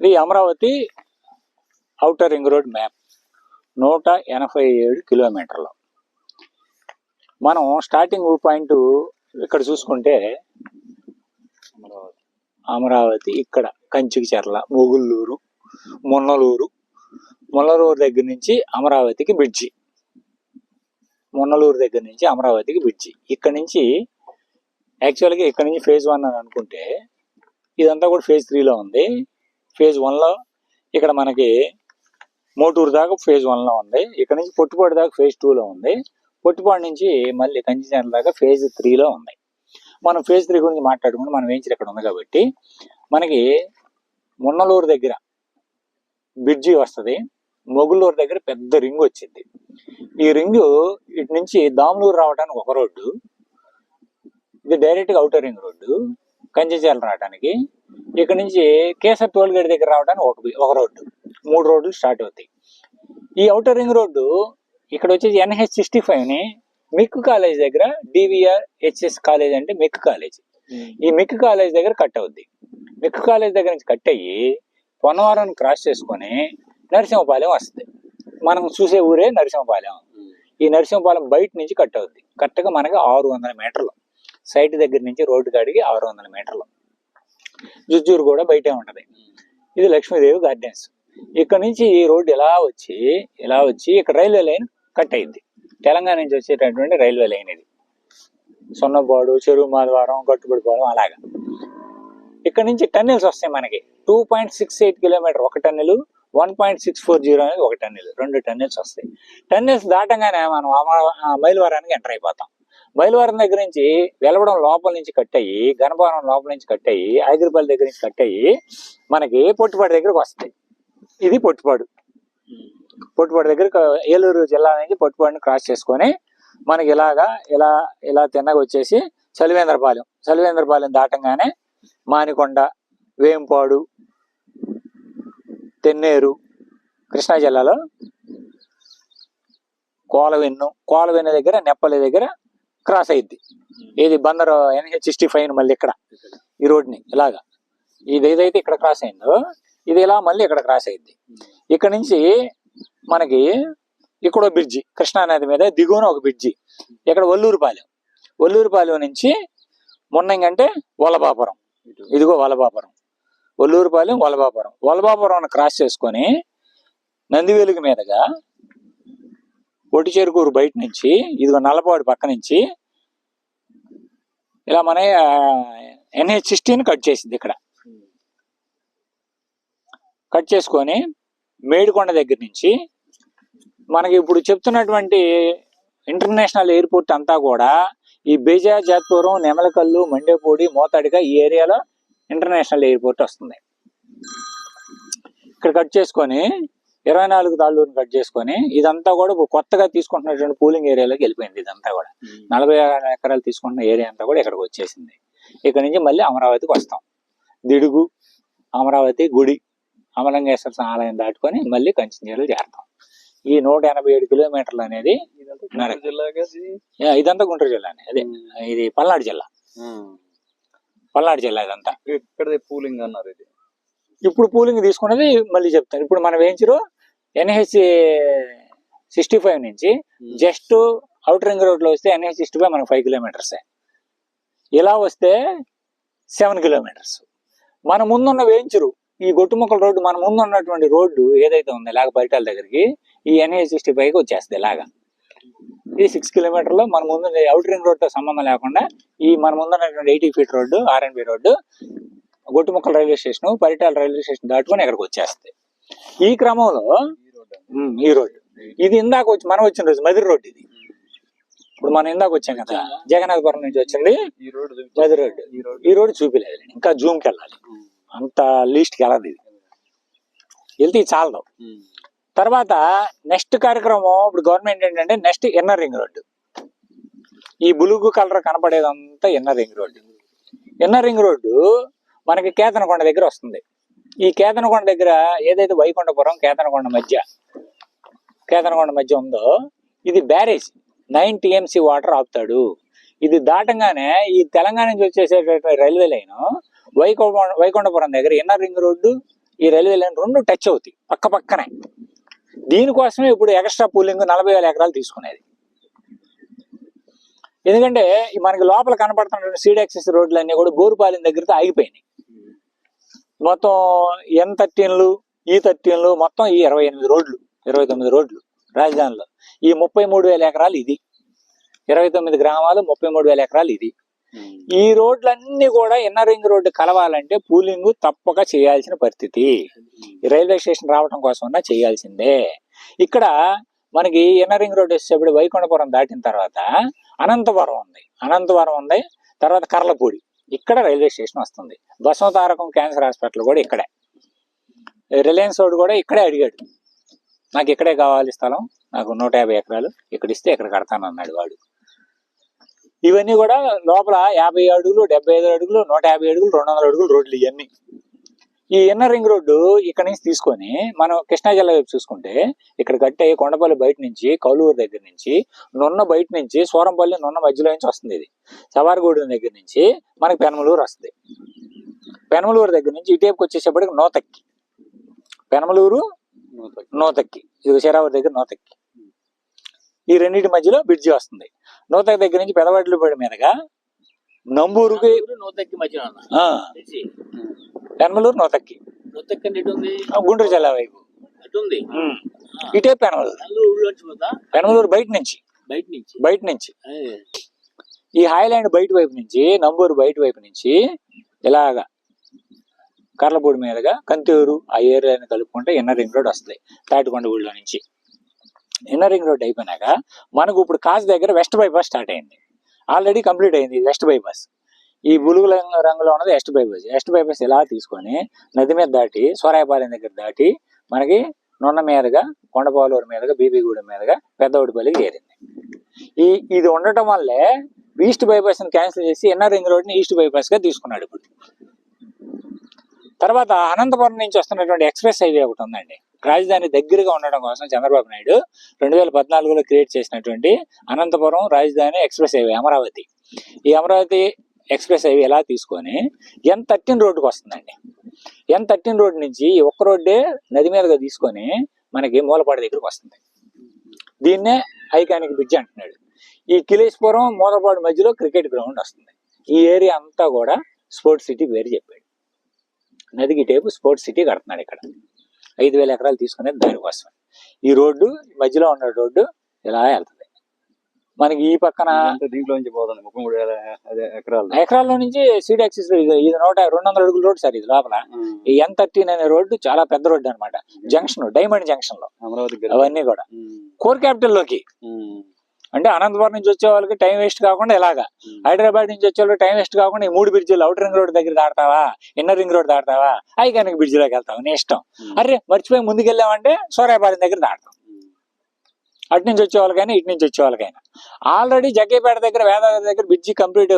ఇది Amaravati outer ring road map 187 కిలోమీటర్లు. మనం స్టార్టింగ్ పాయింట్ ఇక్కడ చూసుకుంటే అమరావతి ఇక్కడ కంచికిచెర్ల, మొగుళ్ళూరు, మున్నలూరు దగ్గర నుంచి అమరావతికి బ్రిడ్జి. మున్నలూరు దగ్గర నుంచి అమరావతికి బ్రిడ్జి. ఇక్కడ నుంచి యాక్చువల్గా ఇక్కడ నుంచి ఫేజ్ 1 అని అనుకుంటే ఇదంతా కూడా ఫేజ్ 3లో ఉంది. ఫేజ్ 1లో ఇక్కడ మనకి మోటూరు దాకా ఫేజ్ 1లో ఉంది. ఇక్కడ నుంచి పొట్టిపాడు దాకా ఫేజ్ 2లో ఉంది. పొట్టిపాడు నుంచి మళ్ళీ కంచిచెర్ల దాకా ఫేజ్ 3లో ఉంది. మనం ఫేజ్ 3 గురించి మాట్లాడుకుంటే మనం వేయించి ఇక్కడ ఉంది కాబట్టి మనకి మున్నలూరు దగ్గర బ్రిడ్జి వస్తుంది. మొగుళ్ళూరు దగ్గర పెద్ద రింగ్ వచ్చింది. ఈ రింగు ఇటు నుంచి దాములూరు రావడానికి ఒక రోడ్డు, ఇది డైరెక్ట్గా ఔటర్ రింగ్ రోడ్డు. కంచిచెర్ల రావడానికి ఇక్కడ నుంచి కేసర్ టోల్గేట్ దగ్గర రావడానికి ఒక రోడ్డు, 3 రోడ్లు స్టార్ట్ అవుతాయి. ఈ ఔటర్ రింగ్ రోడ్డు ఇక్కడ వచ్చేసి NH65ని మిక్ కాలేజ్ దగ్గర, DVR HS కాలేజ్ అంటే మిక్ కాలేజ్, ఈ మిక్ కాలేజ్ దగ్గర కట్ అవుద్ది. మిక్ కాలేజ్ దగ్గర నుంచి కట్ అయ్యి పొన్నవరం క్రాస్ చేసుకొని నరసింహపాలెం వస్తుంది. మనం చూసే ఊరే నరసింహపాలెం. ఈ నరసింహపాలెం బయట నుంచి కట్ అవుద్ది. కరెక్ట్గా మనకి 600 మీటర్లు సైట్ దగ్గర నుంచి రోడ్డు కాడికి 600 మీటర్లు. జుజ్జూరు కూడా బయటే ఉంటది. ఇది లక్ష్మీదేవి గార్డెన్స్. ఇక్కడ నుంచి ఈ రోడ్డు ఇలా వచ్చి ఇక్కడ రైల్వే లైన్ కట్ అయింది. తెలంగాణ నుంచి వచ్చేటటువంటి రైల్వే లైన్ ఇది. సొన్నపాడు, చెరువు మాధవరం, గట్టుబడిపాలెం అలాగా. ఇక్కడ నుంచి టన్నెల్స్ వస్తాయి మనకి. 2.68 కిలోమీటర్ ఒక టన్నెలు, 1.640 అనేది ఒక టన్నెల్, 2 టన్నెల్స్ వస్తాయి. టన్నెల్స్ దాటంగానే మనం మైలవరానికి ఎంటర్ అయిపోతాం. మైలవరం దగ్గర నుంచి వెలవడం లోపల నుంచి కట్ అయ్యి, గణపవరం లోపల నుంచి కట్ అయ్యి, ఐగిరిపల్లి దగ్గర నుంచి కట్ అయ్యి మనకి పొట్టిపాడు దగ్గరకు వస్తాయి. ఇది పొట్టిపాడు దగ్గర ఏలూరు జిల్లా నుంచి పొట్టిపాడుని క్రాస్ చేసుకొని మనకి ఇలా తిన్నగా వచ్చేసి చలివేంద్రపాలెం దాటంగానే మానికొండ, వేంపాడు, తెన్నేరు కృష్ణా జిల్లాలో కోలవెన్ను దగ్గర నెప్పలి దగ్గర క్రాస్ అయ్యిద్ది. ఇది బందరు NH65 మళ్ళీ ఇక్కడ ఈ రోడ్ని ఇలాగా ఇది ఏదైతే ఇక్కడ క్రాస్ అయిందో ఇది ఇలా మళ్ళీ ఇక్కడ క్రాస్ అయ్యిద్ది. ఇక్కడ నుంచి మనకి ఇక్కడ బ్రిడ్జి, కృష్ణానది మీద దిగువన ఒక బ్రిడ్జి. ఇక్కడ ఒల్లూరుపాలెం నుంచి మొన్నంగంటే వలభాపురం, ఇదిగో వలభాపురం, వలభాపురం క్రాస్ చేసుకొని నందివేలుగు మీదగా ఒటిచెరుకూరు బయట నుంచి ఇదిగో నల్లపాడు పక్క నుంచి ఇలా మన NH16 కట్ చేసింది. ఇక్కడ కట్ చేసుకొని మేడికొండ దగ్గర నుంచి మనకి ఇప్పుడు చెప్తున్నటువంటి ఇంటర్నేషనల్ ఎయిర్పోర్ట్ అంతా కూడా ఈ బేజాజాత్పురం, నెమలకల్లు, మండేపూడి, మోతాడిగా ఈ ఏరియాలో ఇంటర్నేషనల్ ఎయిర్పోర్ట్ వస్తుంది. ఇక్కడ కట్ చేసుకొని 24 తాళ్ళూరుని కట్ చేసుకొని ఇదంతా కూడా కొత్తగా తీసుకుంటున్నటువంటి పూలింగ్ ఏరియాలోకి వెళ్ళిపోయింది. ఇదంతా కూడా 40 ఎకరాలు తీసుకుంటున్న ఏరియా అంతా కూడా ఇక్కడికి వచ్చేసింది. ఇక్కడ నుంచి మళ్ళీ అమరావతికి వస్తాం. దిడుగు, అమరావతి గుడి, అమలంగేశ్వర ఆలయం దాటుకొని మళ్ళీ కంచిచెర్ల చేరతాం. ఈ 187 కిలోమీటర్లు అనేది ఇదంతా గుంటూరు జిల్లానే. అదే ఇది పల్నాడు జిల్లా ఇదంతా. పూలింగ్ అన్నారు. ఇది ఇప్పుడు పూలింగ్ తీసుకున్నది మళ్ళీ చెప్తాను. ఇప్పుడు మనం వేయించరు NH65 నుంచి జస్ట్ అవుటర్ రింగ్ రోడ్ లో వస్తే NH65 మనకు 5 కిలోమీటర్స్, ఇలా వస్తే 7 కిలోమీటర్స్. మన ముందున్న వేయించరు ఈ గొట్టుముక్కల రోడ్డు, మన ముందు ఉన్నటువంటి రోడ్డు ఏదైతే ఉందో ఇలాగ పరిటాల దగ్గరికి ఈ NH65కి వచ్చేస్తుంది. ఇలాగా ఇది 6 కిలోమీటర్లు. మన ముందు అవుటర్ రింగ్ రోడ్ తో సంబంధం లేకుండా ఈ మన ముందు ఉన్నటువంటి 80 feet road, RNB road, Gottumukkala railway station, Paritala railway station దాటుకొని ఇక్కడికి వచ్చేస్తాయి. ఈ క్రమంలో ఈ రోడ్డు ఇది ఇందాక వచ్చి మనం వచ్చిన రోజు మదిరి రోడ్డు. ఇది ఇప్పుడు మనం ఇందాక వచ్చాం కదా, జగన్నాథపురం నుంచి వచ్చింది మదిరి రోడ్డు. ఈ రోడ్డు చూపిలేదు, ఇంకా జూమ్కి వెళ్ళాలి, అంత లీస్ట్కి వెళ్ళదు. ఇది వెళ్తే చాలదు. తర్వాత నెక్స్ట్ కార్యక్రమం ఇప్పుడు గవర్నమెంట్ ఏంటంటే నెక్స్ట్ ఇన్నర్ రింగ్ రోడ్డు. ఈ బులుగు కలర్ కనపడేదంతా ఇన్నర్ రింగ్ రోడ్డు మనకి కేతనకొండ దగ్గర వస్తుంది. ఈ కేతనకొండ దగ్గర ఏదైతే వైకుంఠపురం కేతనకొండ మధ్య ఉందో ఇది బ్యారేజ్, 9 TMC వాటర్ ఆపుతాడు. ఇది దాటంగానే ఈ తెలంగాణ నుంచి వచ్చేసేటటువంటి రైల్వే లైన్ వైకుంఠపురం దగ్గర ఇన్నర్ రింగ్ రోడ్డు, ఈ రైల్వే లైన్ రెండు టచ్ అవుతాయి పక్క పక్కనే. దీనికోసమే ఇప్పుడు ఎక్స్ట్రా పూలింగ్ 40,000 ఎకరాలు తీసుకునేది. ఎందుకంటే మనకి లోపల కనపడుతున్న సీడ్ యాక్సెస్ రోడ్లు అన్ని కూడా బోరుపాలెం దగ్గరతో ఆగిపోయినాయి. మొత్తం N13లు E13లు మొత్తం ఈ 28 రోడ్లు 29 రోడ్లు రాజధానిలో. ఈ 33,000 ఎకరాలు ఇది, 29 గ్రామాలు 33,000 ఎకరాలు ఇది. ఈ రోడ్లన్నీ కూడా ఇన్నర్ రింగ్ రోడ్డు కలవాలంటే పూలింగ్ తప్పక చేయాల్సిన పరిస్థితి. రైల్వే స్టేషన్ రావడం కోసం చేయాల్సిందే. ఇక్కడ మనకి ఇన్నర్ రింగ్ రోడ్డు వచ్చేటప్పుడు వైకుంఠపురం దాటిన తర్వాత అనంతపురం ఉంది, తర్వాత కర్లపూడి, ఇక్కడ రైల్వే స్టేషన్ వస్తుంది. బసవతారకం క్యాన్సర్ హాస్పిటల్ కూడా ఇక్కడే. రిలయన్స్ వాడు కూడా ఇక్కడే అడిగాడు, నాకు ఇక్కడే కావాలి స్థలం, నాకు 150 ఎకరాలు ఇక్కడ ఇస్తే ఇక్కడ కడతానన్నాడు వాడు. ఇవన్నీ కూడా లోపల 50 అడుగులు, 75 అడుగులు, 150 అడుగులు, 200 అడుగులు రోడ్లు ఇవన్నీ. ఈ ఇన్నర్ రింగ్ రోడ్డు ఇక్కడ నుంచి తీసుకొని మనం కృష్ణా జిల్లా వైపు చూసుకుంటే ఇక్కడ కట్టే కొండపల్లి బయట నుంచి, కౌలూరు దగ్గర నుంచి, నున్న బయట నుంచి, సూరంపల్లి నున్న మధ్యలో నుంచి వస్తుంది. ఇది సవారగూడెం దగ్గర నుంచి మనకి పెనమలూరు వస్తుంది. పెనమలూరు దగ్గర నుంచి ఇటేపుకి వచ్చేసేపటికి నూతక్కి, పెనమలూరు నూతక్కి, ఇది శరావరి దగ్గర నూతక్కి, ఈ రెండింటి మధ్యలో బ్రిడ్జి వస్తుంది. నూతక్కి దగ్గర నుంచి పెదవడ్లపూడి మీదుగా నంబూరుకి, పెనమలూరు నూతక్కి, గుంటూరు జిల్లా వైపు ఇటే పెనమలూరు బయట నుంచి ఈ హైలాండ్ బయట వైపు నుంచి, నంబూరు బయట వైపు నుంచి ఇలాగా కర్లపూడి మీదుగా కంతూరు ఆ ఏరియాని కలుపుకుంటే ఇన్నర్ రింగ్ రోడ్ వస్తుంది. తాటికొండ ఊళ్ళో నుంచి ఇన్నర్ రింగ్ రోడ్ అయిపోయినాక మనకు ఇప్పుడు కాజ్ దగ్గర వెస్ట్ బైపాస్ స్టార్ట్ అయింది. ఆల్రెడీ కంప్లీట్ అయింది వెస్ట్ బైపాస్. ఈ బులుగు రంగులో ఉన్నది వెస్ట్ బైపాస్. వెస్ట్ బైపాస్ ఇలా తీసుకొని నది మీద దాటి సోరాయపాలెం దగ్గర దాటి మనకి నున్న మీదుగా, కొండపాలూరు మీదుగా, బీబీగూడెం మీదుగా పెద్దవడిపల్లికి చేరింది. ఇది ఉండటం వల్లే ఈస్ట్ బైపాస్ ని క్యాన్సిల్ చేసి ఇన్నర్ రింగ్ రోడ్ ని ఈస్ట్ బైపాస్ గా తీసుకున్నాడు. ఇప్పుడు తర్వాత అనంతపురం నుంచి వస్తున్నటువంటి ఎక్స్ప్రెస్ హైవే ఒకటి ఉందండి. రాజధాని దగ్గరగా ఉండడం కోసం చంద్రబాబు నాయుడు 2014లో క్రియేట్ చేసినటువంటి అనంతపురం రాజధాని ఎక్స్ప్రెస్ హైవే అమరావతి. ఈ అమరావతి ఎక్స్ప్రెస్ హైవే ఎలా తీసుకొని N13 రోడ్డుకి వస్తుందండి. N13 రోడ్డు నుంచి ఈ ఒక్క రోడ్డే నది మీదుగా తీసుకొని మనకి మూలపాడు దగ్గరకు వస్తుంది. దీన్నే ఐకానిక్ బ్రిడ్జ్ అంటున్నాడు. ఈ కిలేశ్వరం మూలపాడు మధ్యలో క్రికెట్ గ్రౌండ్ వస్తుంది. ఈ ఏరియా అంతా కూడా స్పోర్ట్స్ సిటీ పేరు చెప్పాడు. నదికి టేపు స్పోర్ట్స్ సిటీ కడుతున్నాడు. ఇక్కడ 5,000 ఎకరాలు తీసుకునేది దానికోసం. ఈ రోడ్డు మధ్యలో ఉన్న రోడ్డు ఇలా వెళ్తుంది. మనకి ఈ పక్కన దీంట్లో నుంచి పోతుంది 33,000 ఎకరాల్లో నుంచి సీడ్ యాక్సిస్ ఇది 200 అడుగుల రోడ్డు సార్. ఇది లోపల ఈ N13 అనే రోడ్డు చాలా పెద్ద రోడ్డు అనమాట. జంక్షన్, డైమండ్ జంక్షన్ లో అమరావతి అవన్నీ కూడా కోర్ క్యాపిటల్ లోకి. అంటే అనంతపురం నుంచి వచ్చే వాళ్ళకి టైం వేస్ట్ కాకుండా ఇలాగా, హైదరాబాద్ నుంచి వచ్చే వాళ్ళకి టైం వేస్ట్ కాకుండా ఈ 3 బ్రిడ్జిలు, అవుటర్ రింగ్ రోడ్ దగ్గర దాడతావా, ఇన్నర్ రింగ్ రోడ్ దాడతావా, ఐకానిక్ బ్రిడ్జ్ లోకి వెళ్తావు, నీ ఇష్టం. అరే మర్చిపోయి ముందుకెళ్ళామంటే సోరాయపాలెం దగ్గర దాడతాం. అటు నుంచి వచ్చే వాళ్ళకైనా ఇటు నుంచి వచ్చే వాళ్ళకైనా. ఆల్రెడీ జగ్గేపేట దగ్గర, వేదాద్రి దగ్గర బ్రిడ్జి కంప్లీట్